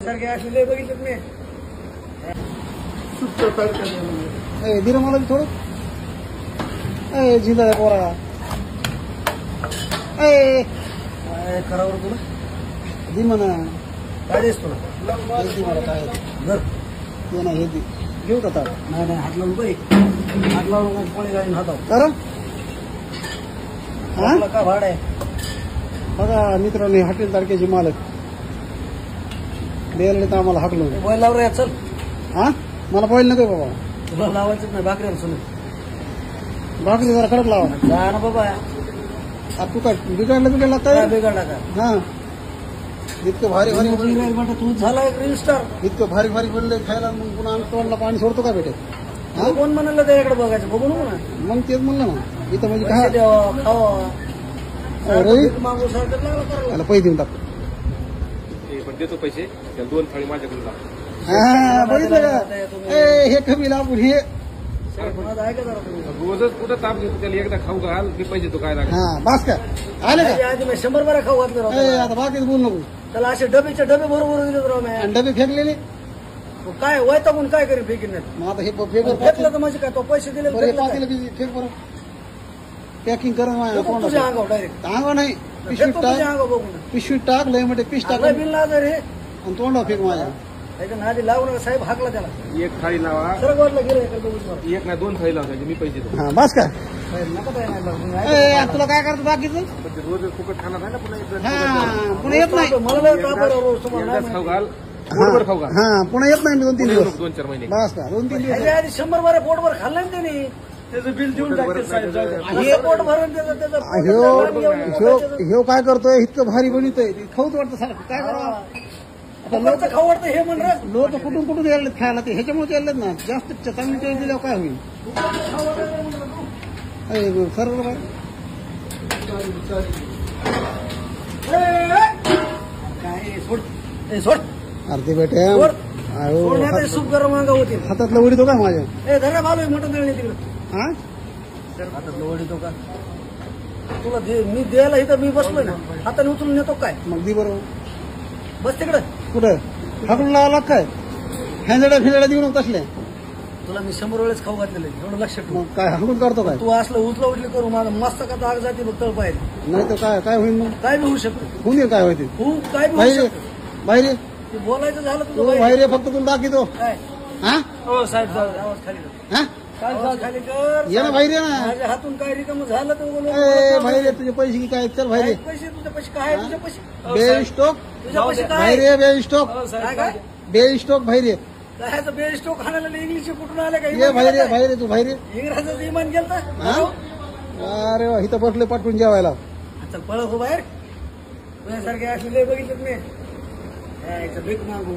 सारखे असले बघितलं मी दिलं मला थोडं जिल्हा पोरा करावर तुला दि म्हणा काय देस तुला मला काय घर ते नाही हे घेऊ का ताट नाही नाही हात लावून बाई हात लावून कोणी गाडी हाताव कारण तुला काय भाड आहे बघा मित्रांनी हॉटेल तारखेचे मालक द्यायला तर आम्हाला हाकलो बैल लावर या चल हा मला पहिलं नको बाबा तुला लावायचंच नाही भाकरी सुन भाकरी जरा कडक लावा जा ना बाबा तू काय बिघडलं काय बिघडला का हा इतकं भारी भारी म्हणतो तू झाला एक रील स्टार इतकं भारी भारी बनले खायला मग पुन्हा आम्ही तोंडला पाणी सोडतो का भेटेल कोण म्हणाल त्याच्याकडे बघायचं बघू नको ना मग तेच म्हणलं ना इथं म्हणजे काय द्यावा खावा रवी मागू सारखं लागला करायला त्याला पैसे देऊन टाकतो देतो पैसे त्या 2 थाळी माझ्याकडून लाव. हा बघितलं का हे कमी आपण हे कोणाचं आहे का जरा तुम्ही रोजच कुठं ताप घेतो त्याला एकदा खाऊ घाल मी पैसे तो काय लागेल हा बास का आले का आधी मी 100 बारा खाऊ घातले राव आता बाकीच बोल नको त्याला असे डबेचे डबे बरोबर दिले राव मी आणि डबे फेकलेले काय वयता म्हणून काय करेल फेकीन नाही मग आता हे फेकर फेकलं तर म्हणजे काय तो पैसे दिले तर फेकलं काय? फेक बरं पॅकिंग करून फेकू तुझ्या अंगावर डायरेक्ट अंगा नाही पिशवीत फेकतो तुझ्या टाक अंगावर बघून पिशवीत टाक लय म्हणजे पिश टाक टाकलं बिल लावलं रे आणि तोंडावर फेक माझ्या त्याच्या नादी लावून साहेब हाकला त्याला एक थाळी लावा सरक वाटलं गेलं एका बघून मला. एक नाही 2 थाळी लावायची मी पैसे देतो हा बास का साहेब नका काय नाही लावून. आता तुला काय करतो बाकीचं पण ते रोज फुकट खाणार नाही ना पुन्हा हा पुन्हा येत नाही मला लय ताप आहे राव रोज तुम्हाला एकदाच नाही खाऊ माहिती. घाल पोटभर खाऊ घाल हा पुन्हा येत नाही मी 2-3 दिवस 2-4 महिने बस का 2-3 दिवस ह्याच्या आधी 100 बारा पोटभर खाल्लं ना त्यांनी त्याचं बिल देऊन टाकते साहेब जाऊ दे. हे पोट भरून त्याचं ह्यो काय करतोय इतकं भारी बनवतोय खाऊच वाटतं सारखं काय करावं लोकांचं खाऊ वाटतं हे म्हण रे लोक कुठून यायला खायला ते ह्याच्यामुळे यायलेत ना जास्त चांगली चॉईस दिल्यावर काय होईल सर्व काय सोड ए सोड अर्धे बेटे सोड सोडण्यात सूप गरम अंगा होती हातातलं उडीतो का माझ्या ए धरा भालो मोठं दळणे तिकडे हा हातातलं वडीतो का तुला मी द्यायला इथं मी बसलोय ना हाताने उचलून नेतो काय मग दी बरोबर बस तिकडे कुठं हाकून लावा काय हँजड्या फिंजड्या देऊ नको तसले तुला मी 100 वेळेस खाऊ घातलेलं आहे. एवढं लक्षात ठेव मग काय हाकून करतो काय तू असलं उचला उचली करू माझं मस्त का आग जाते बघ तळ पाहिजे नाही तर काय होईल मग काय बी होऊ शकतं होऊन येईल काय होईल काय बी होऊ बाहेर शकतं बाहेर ते बोलायचं झालं तू तुझं बाहेर ये, फक्त तुला दाखवतो काय हा हो साहेब जाऊ दे, आवाज खाली कर. हा आवाज खाली कर ये ना बाहेर ये ना माझ्या हातून काय रिकाम झालं तर बोलू. बाहेर ये तुझे पैसे की काय चल बाहेर ये पैसे तुझ्या पैसे काय आहे तुझ्या पैसे बे स्टॉक तुझ्या पैसे काय बाहेर ये बे स्टॉक काय काय बे स्टॉक बाहेर ये काय बेस्ट स्टोक खाण्याला इंग्लिश कुठून आले का ये बाहेर ये बाहेर ये तू बाहेर ये इंग्रजाचं इमान गेलं हा अरे वा इथं बसले पाठवून जेवायला आता पळत हो बाहेर तुझ्यासारखे असले बघितलं मी भीक मागू